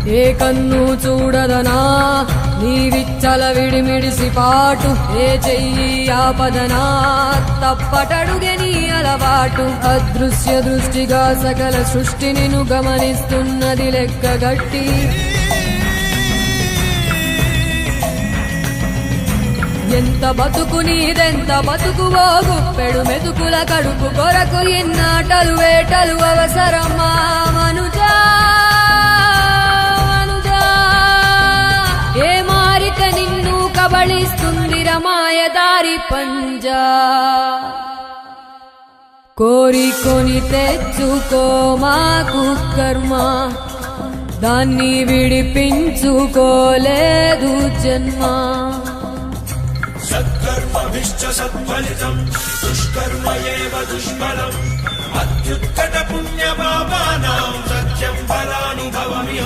ఏ కన్ను చూడదనా నీ విచ్చల విడిమిడిసి పాటు, ఏ చెయ్యి ఆపదనా తప్పటడుగే నీ అలవాటు. అదృశ్య దృష్టిగా సకల సృష్టిని ను గమనిస్తున్నది లెక్కగట్టి, ఎంత బతుకు నీదెంత బతుకువో గుప్పెడు మెతుకుల కడుపు కొరకు ఎన్నాటలు వేటలు అవసరమా మనుజా మనుజా. ఏ మారిక నిన్ను కబళిస్తుంది రమాయదారి పంజా. కోరికొని తెచ్చుకో మాకు కర్మ, దాన్ని విడిపించుకోలేదు జన్మ. సత్కర్మభిశ్చ సత్ఫలితం దుష్కర్మ ఏవ దుష్ఫలం. అత్యుత్కట పుణ్యపాపానాం సత్యం ఫలానుభవమిహ.